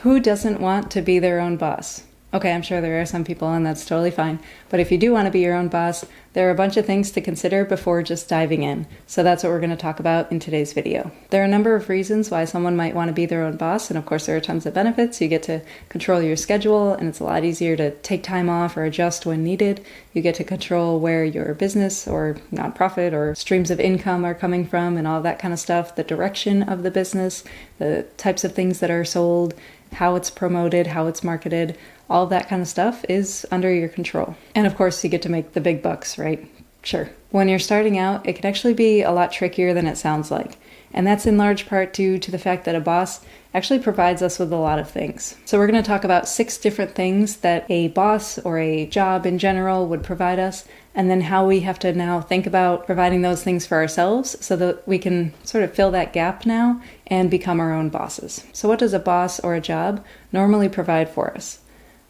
Who doesn't want to be their own boss? Okay, I'm sure there are some people, and that's totally fine. But if you do want to be your own boss, there are a bunch of things to consider before just diving in. So that's what we're going to talk about in today's video. There are a number of reasons why someone might want to be their own boss, and of course there are tons of benefits. You get to control your schedule, and it's a lot easier to take time off or adjust when needed. You get to control where your business or nonprofit or streams of income are coming from and all that kind of stuff, the direction of the business, the types of things that are sold, how it's promoted, how it's marketed. All that kind of stuff is under your control. And of course, you get to make the big bucks, right? Sure. When you're starting out, it can actually be a lot trickier than it sounds like. And that's in large part due to the fact that a boss actually provides us with a lot of things. So we're going to talk about 6 different things that a boss or a job in general would provide us, and then how we have to now think about providing those things for ourselves so that we can sort of fill that gap now and become our own bosses. So what does a boss or a job normally provide for us?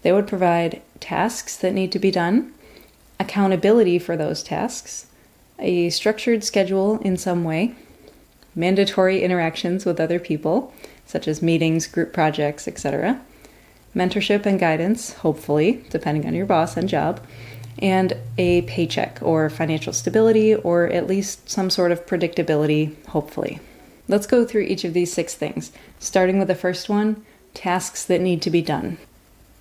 They would provide tasks that need to be done, accountability for those tasks, a structured schedule in some way, mandatory interactions with other people, such as meetings, group projects, etc., mentorship and guidance, hopefully, depending on your boss and job, and a paycheck or financial stability, or at least some sort of predictability, hopefully. Let's go through each of these 6 things, starting with the first one, tasks that need to be done.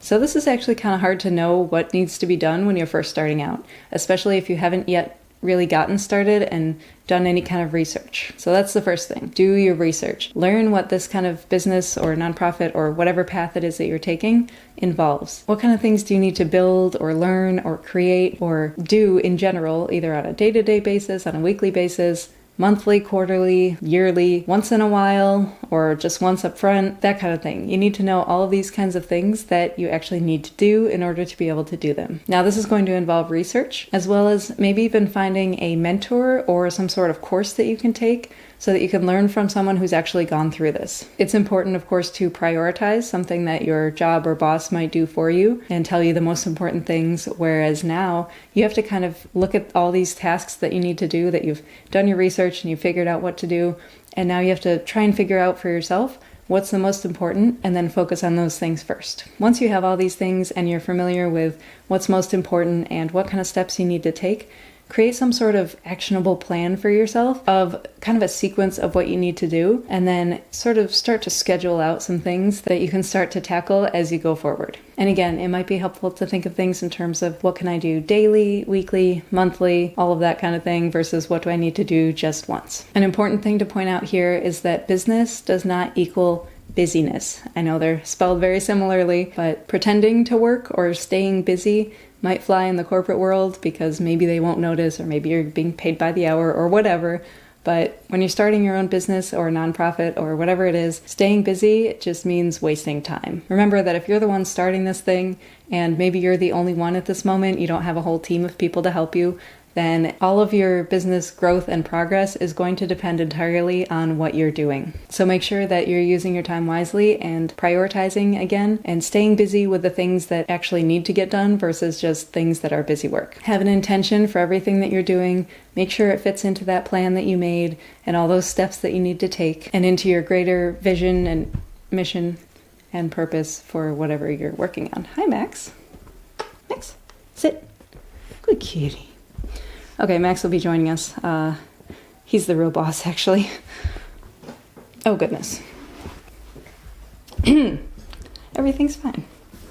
So this is actually kind of hard to know what needs to be done when you're first starting out, especially if you haven't yet really gotten started and done any kind of research. So that's the first thing. Do your research. Learn what this kind of business or nonprofit or whatever path it is that you're taking involves. What kind of things do you need to build or learn or create or do in general, either on a day-to-day basis, on a weekly basis, monthly, quarterly, yearly, once in a while, or just once up front, that kind of thing. You need to know all of these kinds of things that you actually need to do in order to be able to do them. Now, this is going to involve research, as well as maybe even finding a mentor or some sort of course that you can take so that you can learn from someone who's actually gone through this. It's important, of course, to prioritize something that your job or boss might do for you and tell you the most important things, whereas now you have to kind of look at all these tasks that you need to do, that you've done your research and you've figured out what to do, and now you have to try and figure out for yourself what's the most important and then focus on those things first. Once you have all these things and you're familiar with what's most important and what kind of steps you need to take, create some sort of actionable plan for yourself of kind of a sequence of what you need to do, and then sort of start to schedule out some things that you can start to tackle as you go forward. And again, it might be helpful to think of things in terms of what can I do daily, weekly, monthly, all of that kind of thing, versus what do I need to do just once. An important thing to point out here is that business does not equal busyness. I know they're spelled very similarly, but pretending to work or staying busy might fly in the corporate world because maybe they won't notice, or maybe you're being paid by the hour or whatever. But when you're starting your own business or nonprofit or whatever it is, staying busy just means wasting time. Remember that if you're the one starting this thing and maybe you're the only one at this moment, you don't have a whole team of people to help you, then all of your business growth and progress is going to depend entirely on what you're doing. So make sure that you're using your time wisely and prioritizing again and staying busy with the things that actually need to get done versus just things that are busy work. Have an intention for everything that you're doing. Make sure it fits into that plan that you made and all those steps that you need to take and into your greater vision and mission and purpose for whatever you're working on. Hi, Max. Max, sit. Good kitty. Okay, Max will be joining us. He's the real boss, actually. Oh, goodness. Everything's fine.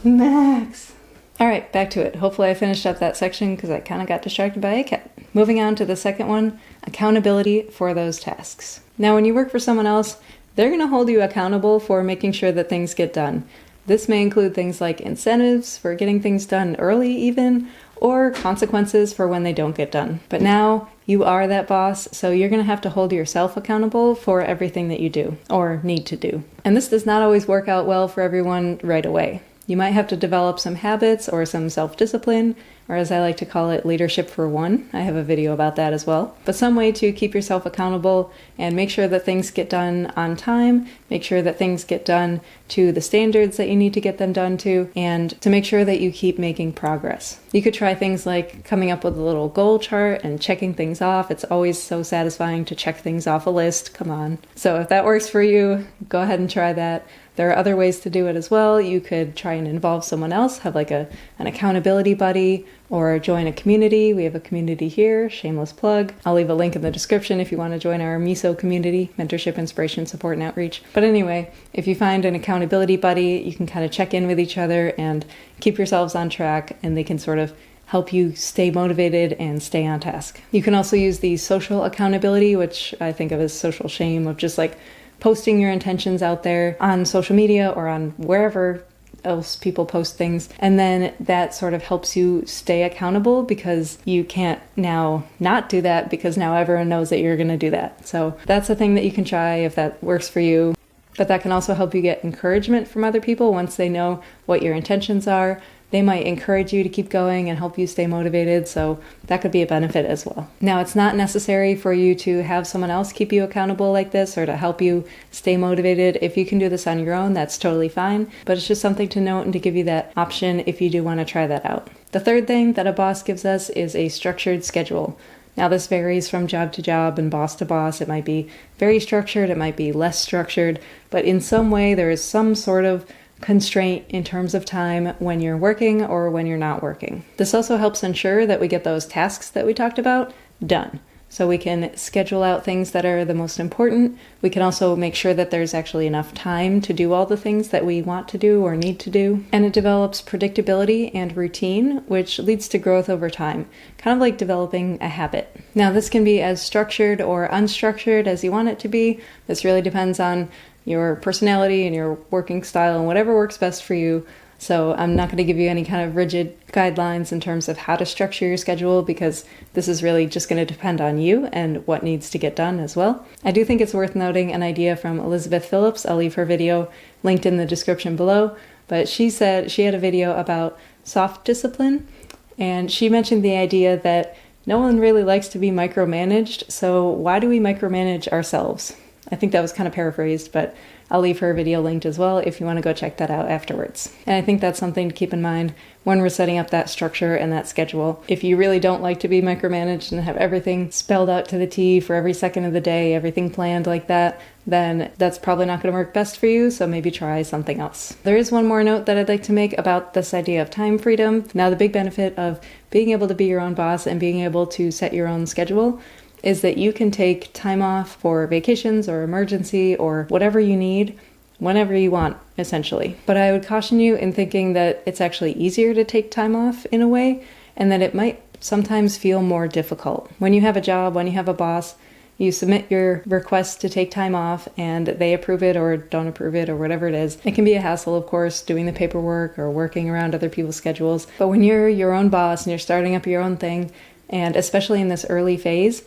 Max! All right, back to it. Hopefully I finished up that section because I kind of got distracted by a cat. Moving on to the second one, accountability for those tasks. Now, when you work for someone else, they're going to hold you accountable for making sure that things get done. This may include things like incentives for getting things done early even, or consequences for when they don't get done. But now you are that boss, so you're going to have to hold yourself accountable for everything that you do or need to do. And this does not always work out well for everyone right away. You might have to develop some habits or some self-discipline, or as I like to call it, leadership for one. I have a video about that as well. But some way to keep yourself accountable and make sure that things get done on time, make sure that things get done to the standards that you need to get them done to, and to make sure that you keep making progress. You could try things like coming up with a little goal chart and checking things off. It's always so satisfying to check things off a list. Come on. So if that works for you, go ahead and try that. There are other ways to do it as well. You could try and involve someone else, have like an accountability buddy, or join a community. We have a community here, shameless plug. I'll leave a link in the description if you want to join our MISO community, Mentorship, Inspiration, Support, and Outreach. But anyway, if you find an accountability buddy, you can kind of check in with each other and keep yourselves on track, and they can sort of help you stay motivated and stay on task. You can also use the social accountability, which I think of as social shame, of just like posting your intentions out there on social media or on wherever else people post things. And then that sort of helps you stay accountable because you can't now not do that because now everyone knows that you're going to do that. So that's a thing that you can try if that works for you. But that can also help you get encouragement from other people once they know what your intentions are. They might encourage you to keep going and help you stay motivated, so that could be a benefit as well. Now, it's not necessary for you to have someone else keep you accountable like this or to help you stay motivated. If you can do this on your own, that's totally fine, but it's just something to note and to give you that option if you do want to try that out. The third thing that a boss gives us is a structured schedule. Now, this varies from job to job and boss to boss. It might be very structured, it might be less structured, but in some way there is some sort of constraint in terms of time when you're working or when you're not working. This also helps ensure that we get those tasks that we talked about done. So we can schedule out things that are the most important. We can also make sure that there's actually enough time to do all the things that we want to do or need to do. And it develops predictability and routine, which leads to growth over time, kind of like developing a habit. Now, this can be as structured or unstructured as you want it to be. This really depends on your personality and your working style and whatever works best for you. So I'm not going to give you any kind of rigid guidelines in terms of how to structure your schedule because this is really just going to depend on you and what needs to get done as well. I do think it's worth noting an idea from Elizabeth Phillips. I'll leave her video linked in the description below, but she said she had a video about soft discipline, and she mentioned the idea that no one really likes to be micromanaged, so why do we micromanage ourselves? I think that was kind of paraphrased, but I'll leave her video linked as well if you want to go check that out afterwards. And I think that's something to keep in mind when we're setting up that structure and that schedule. If you really don't like to be micromanaged and have everything spelled out to the T for every second of the day, everything planned like that, then that's probably not going to work best for you, so maybe try something else. There is one more note that I'd like to make about this idea of time freedom. Now, the big benefit of being able to be your own boss and being able to set your own schedule is that you can take time off for vacations or emergency or whatever you need whenever you want, essentially. But I would caution you in thinking that it's actually easier to take time off in a way, and that it might sometimes feel more difficult. When you have a job, when you have a boss, you submit your request to take time off and they approve it or don't approve it or whatever it is. It can be a hassle, of course, doing the paperwork or working around other people's schedules. But when you're your own boss and you're starting up your own thing, and especially in this early phase,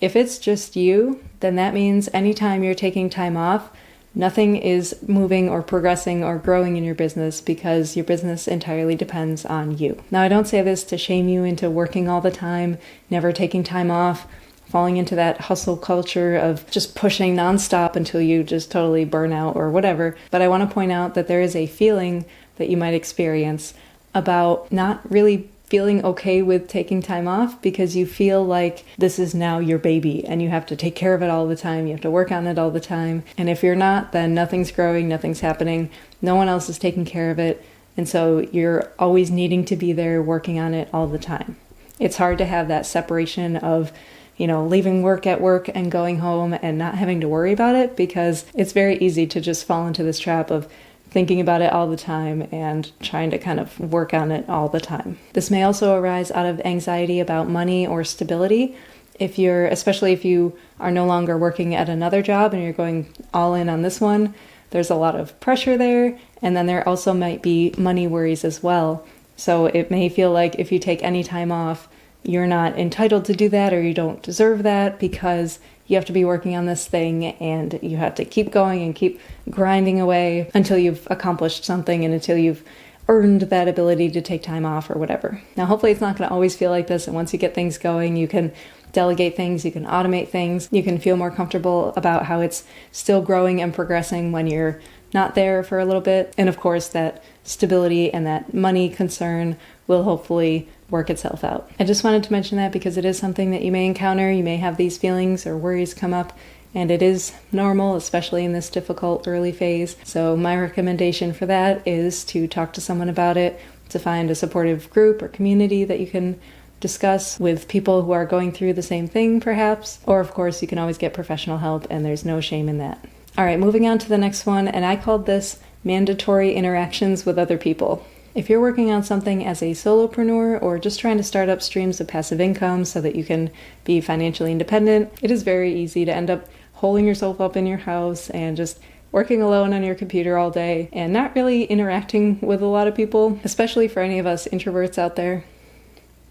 if it's just you, then that means anytime you're taking time off, nothing is moving or progressing or growing in your business because your business entirely depends on you. Now, I don't say this to shame you into working all the time, never taking time off, falling into that hustle culture of just pushing nonstop until you just totally burn out or whatever. But I want to point out that there is a feeling that you might experience about not really feeling okay with taking time off because you feel like this is now your baby and you have to take care of it all the time. You have to work on it all the time. And if you're not, then nothing's growing, nothing's happening. No one else is taking care of it. And so you're always needing to be there working on it all the time. It's hard to have that separation of, leaving work at work and going home and not having to worry about it, because it's very easy to just fall into this trap of thinking about it all the time and trying to kind of work on it all the time. This may also arise out of anxiety about money or stability. Especially if you are no longer working at another job and you're going all in on this one, there's a lot of pressure there. And then there also might be money worries as well. So it may feel like if you take any time off, you're not entitled to do that or you don't deserve that because you have to be working on this thing and you have to keep going and keep grinding away until you've accomplished something and until you've earned that ability to take time off or whatever. Now, hopefully it's not going to always feel like this, and once you get things going, you can delegate things, you can automate things, you can feel more comfortable about how it's still growing and progressing when you're not there for a little bit. And of course, that stability and that money concern will hopefully work itself out. I just wanted to mention that because it is something that you may encounter. You may have these feelings or worries come up And it is normal, especially in this difficult early phase. So my recommendation for that is to talk to someone about it, to find a supportive group or community that you can discuss with people who are going through the same thing, perhaps. Or of course, you can always get professional help, and there's no shame in that. All right, moving on to the next one, and I called this mandatory interactions with other people. If you're working on something as a solopreneur or just trying to start up streams of passive income so that you can be financially independent, it is very easy to end up holding yourself up in your house and just working alone on your computer all day and not really interacting with a lot of people, especially for any of us introverts out there.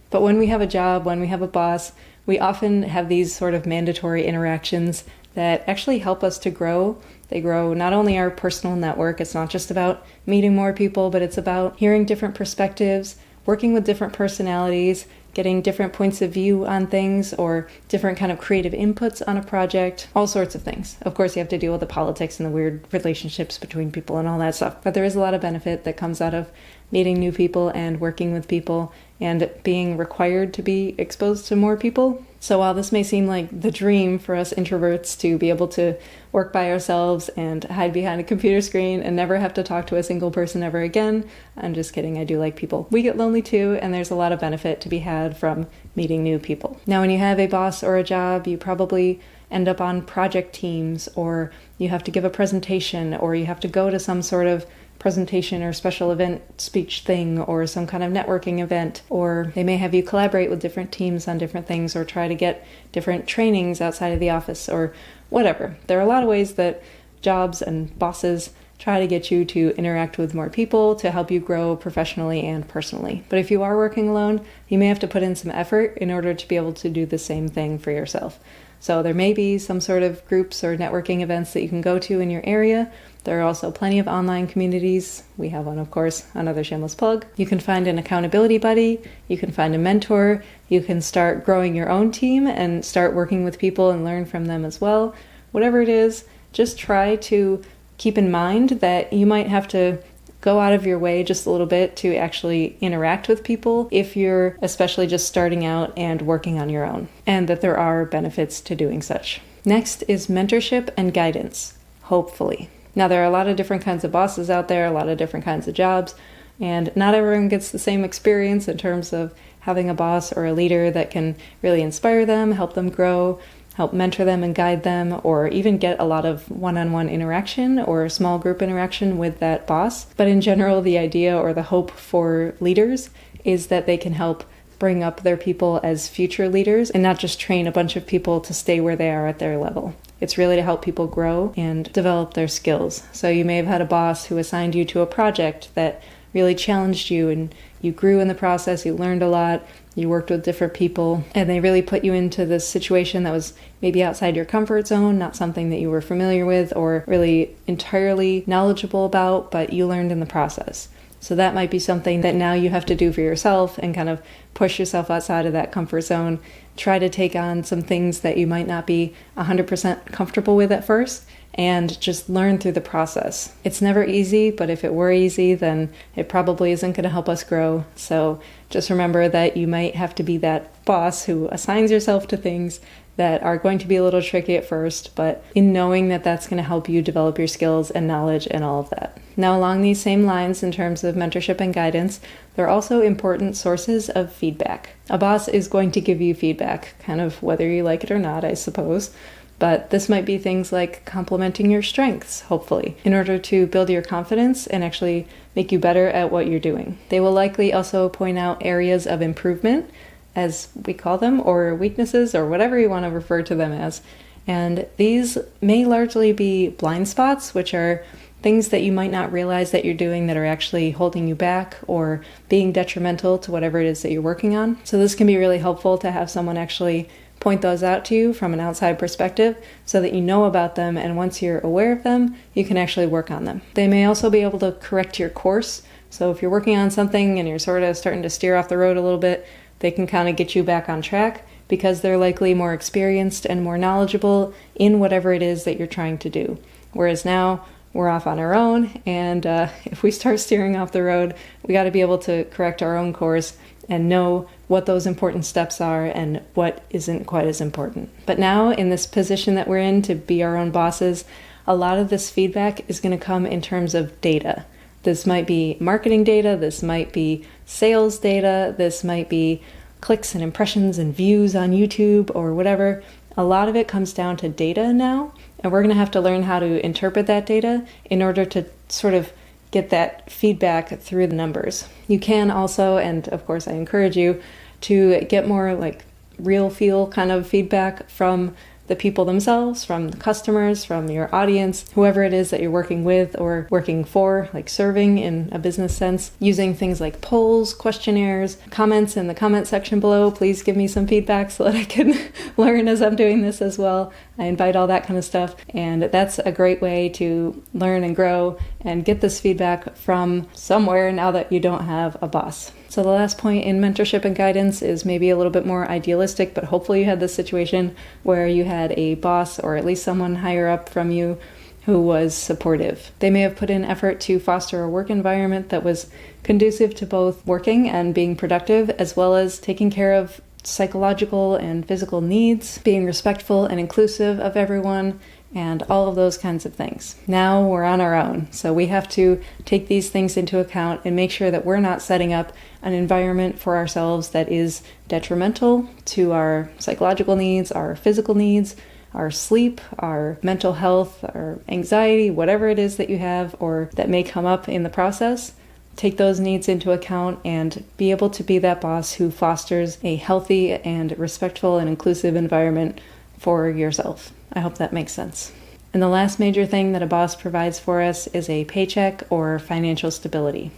But when we have a job, when we have a boss, we often have these sort of mandatory interactions that actually help us to grow. They grow not only our personal network, it's not just about meeting more people, but it's about hearing different perspectives, working with different personalities, getting different points of view on things, or different kind of creative inputs on a project, all sorts of things. Of course, you have to deal with the politics and the weird relationships between people and all that stuff, but there is a lot of benefit that comes out of meeting new people and working with people and being required to be exposed to more people. So while this may seem like the dream for us introverts to be able to work by ourselves and hide behind a computer screen and never have to talk to a single person ever again, I'm just kidding, I do like people. We get lonely too, and there's a lot of benefit to be had from meeting new people. Now, when you have a boss or a job, you probably end up on project teams, or you have to give a presentation, or you have to go to some sort of presentation or special event speech thing, or some kind of networking event, or they may have you collaborate with different teams on different things, or try to get different trainings outside of the office, or whatever. There are a lot of ways that jobs and bosses try to get you to interact with more people to help you grow professionally and personally. But if you are working alone, you may have to put in some effort in order to be able to do the same thing for yourself. So there may be some sort of groups or networking events that you can go to in your area. There are also plenty of online communities. We have one, of course, another shameless plug. You can find an accountability buddy. You can find a mentor. You can start growing your own team and start working with people and learn from them as well. Whatever it is, just try to keep in mind that you might have to go out of your way just a little bit to actually interact with people if you're especially just starting out and working on your own, and that there are benefits to doing such. Next is mentorship and guidance, hopefully. Now, there are a lot of different kinds of bosses out there, a lot of different kinds of jobs, and not everyone gets the same experience in terms of having a boss or a leader that can really inspire them, help them grow, help mentor them and guide them, or even get a lot of one-on-one interaction or small group interaction with that boss. But in general, the idea or the hope for leaders is that they can help bring up their people as future leaders and not just train a bunch of people to stay where they are at their level. It's really to help people grow and develop their skills. So you may have had a boss who assigned you to a project that really challenged you, and you grew in the process, you learned a lot, you worked with different people, and they really put you into this situation that was maybe outside your comfort zone, not something that you were familiar with or really entirely knowledgeable about, but you learned in the process. So that might be something that now you have to do for yourself and kind of push yourself outside of that comfort zone. Try to take on some things that you might not be 100% comfortable with at first, and just learn through the process. It's never easy, but if it were easy, then it probably isn't going to help us grow. So just remember that you might have to be that boss who assigns yourself to things that are going to be a little tricky at first, but in knowing that that's going to help you develop your skills and knowledge and all of that. Now, along these same lines, in terms of mentorship and guidance, there are also important sources of feedback. A boss is going to give you feedback, kind of whether you like it or not, I suppose. But this might be things like complimenting your strengths, hopefully, in order to build your confidence and actually make you better at what you're doing. They will likely also point out areas of improvement, as we call them, or weaknesses, or whatever you want to refer to them as. And these may largely be blind spots, which are things that you might not realize that you're doing that are actually holding you back or being detrimental to whatever it is that you're working on. So this can be really helpful to have someone actually point those out to you from an outside perspective so that you know about them, and once you're aware of them, you can actually work on them. They may also be able to correct your course. So if you're working on something and you're sort of starting to steer off the road a little bit, they can kind of get you back on track because they're likely more experienced and more knowledgeable in whatever it is that you're trying to do. Whereas now, we're off on our own, and if we start steering off the road, we got to be able to correct our own course and know what those important steps are and what isn't quite as important. But now, in this position that we're in to be our own bosses, a lot of this feedback is going to come in terms of data. This might be marketing data, this might be sales data, this might be clicks and impressions and views on YouTube or whatever. A lot of it comes down to data now, and we're going to have to learn how to interpret that data in order to sort of get that feedback through the numbers. You can also, and of course I encourage you, to get more like real feel kind of feedback from the people themselves, from the customers, from your audience, whoever it is that you're working with or working for, like serving in a business sense, using things like polls, questionnaires, comments in the comment section below. Please give me some feedback so that I can learn as I'm doing this as well. I invite all that kind of stuff, and that's a great way to learn and grow and get this feedback from somewhere now that you don't have a boss. So the last point in mentorship and guidance is maybe a little bit more idealistic, but hopefully you had this situation where you had a boss or at least someone higher up from you who was supportive. They may have put in effort to foster a work environment that was conducive to both working and being productive, as well as taking care of psychological and physical needs, being respectful and inclusive of everyone, and all of those kinds of things. Now we're on our own, so we have to take these things into account and make sure that we're not setting up an environment for ourselves that is detrimental to our psychological needs, our physical needs, our sleep, our mental health, our anxiety, whatever it is that you have or that may come up in the process. Take those needs into account and be able to be that boss who fosters a healthy and respectful and inclusive environment for yourself. I hope that makes sense. And the last major thing that a boss provides for us is a paycheck or financial stability.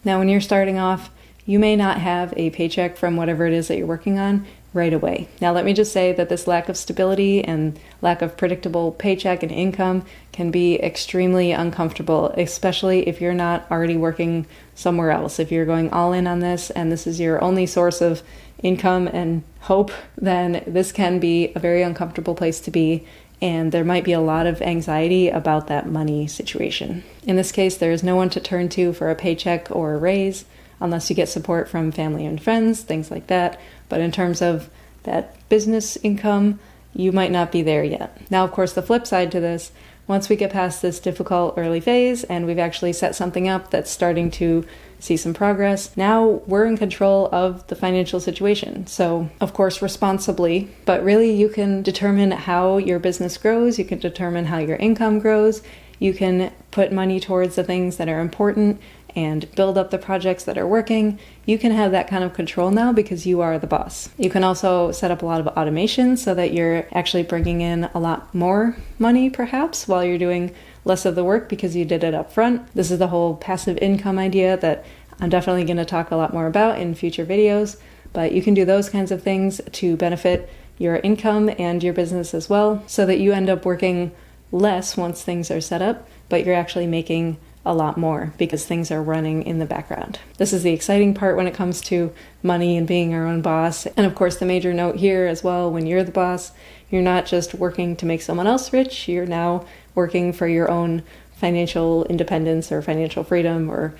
Now, when you're starting off, you may not have a paycheck from whatever it is that you're working on right away. Now, let me just say that this lack of stability and lack of predictable paycheck and income can be extremely uncomfortable, especially if you're not already working somewhere else. If you're going all in on this and this is your only source of income and hope, then this can be a very uncomfortable place to be, and there might be a lot of anxiety about that money situation. In this case, there is no one to turn to for a paycheck or a raise, unless you get support from family and friends, things like that. But in terms of that business income, you might not be there yet. Now, of course, the flip side to this, once we get past this difficult early phase and we've actually set something up that's starting to see some progress, now we're in control of the financial situation. So, of course, responsibly, but really you can determine how your business grows, you can determine how your income grows, you can put money towards the things that are important and build up the projects that are working. You can have that kind of control now because you are the boss. You can also set up a lot of automation so that you're actually bringing in a lot more money perhaps while you're doing less of the work because you did it up front. This is the whole passive income idea that I'm definitely going to talk a lot more about in future videos, but you can do those kinds of things to benefit your income and your business as well, so that you end up working less once things are set up, but you're actually making a lot more because things are running in the background. This is the exciting part when it comes to money and being our own boss. And of course, the major note here as well, when you're the boss, you're not just working to make someone else rich, you're now working for your own financial independence or financial freedom or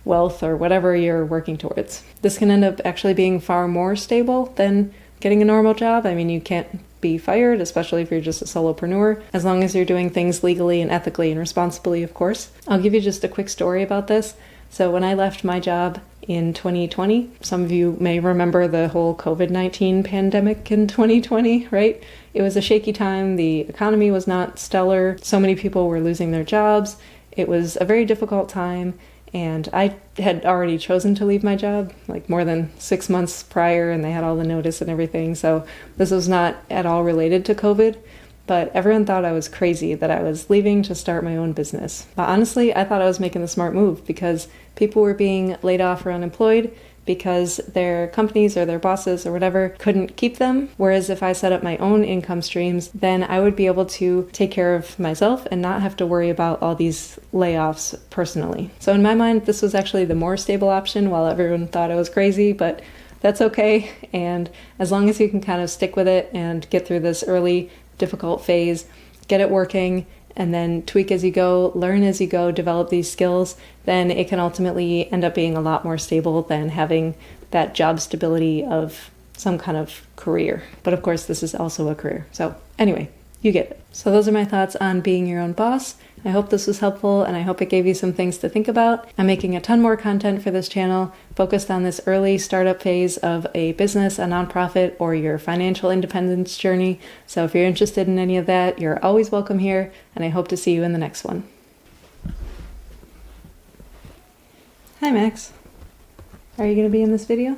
wealth or whatever you're working towards. This can end up actually being far more stable than getting a normal job. I mean, you can't be fired, especially if you're just a solopreneur, as long as you're doing things legally and ethically and responsibly, of course. I'll give you just a quick story about this. So when I left my job in 2020, some of you may remember the whole COVID-19 pandemic in 2020, right? It was a shaky time. The economy was not stellar. So many people were losing their jobs. It was a very difficult time. And I had already chosen to leave my job like more than 6 months prior, and they had all the notice and everything. So this was not at all related to COVID, but everyone thought I was crazy that I was leaving to start my own business. But honestly, I thought I was making the smart move because people were being laid off or unemployed because their companies or their bosses or whatever couldn't keep them. Whereas if I set up my own income streams, then I would be able to take care of myself and not have to worry about all these layoffs personally. So in my mind, this was actually the more stable option while everyone thought I was crazy, but that's okay. And as long as you can kind of stick with it and get through this early difficult phase, get it working, and then tweak as you go, learn as you go, develop these skills, then it can ultimately end up being a lot more stable than having that job stability of some kind of career. But of course, this is also a career. So anyway, you get it. So those are my thoughts on being your own boss. I hope this was helpful, and I hope it gave you some things to think about. I'm making a ton more content for this channel focused on this early startup phase of a business, a nonprofit, or your financial independence journey. So if you're interested in any of that, you're always welcome here, and I hope to see you in the next one. Hi, Max. Are you going to be in this video?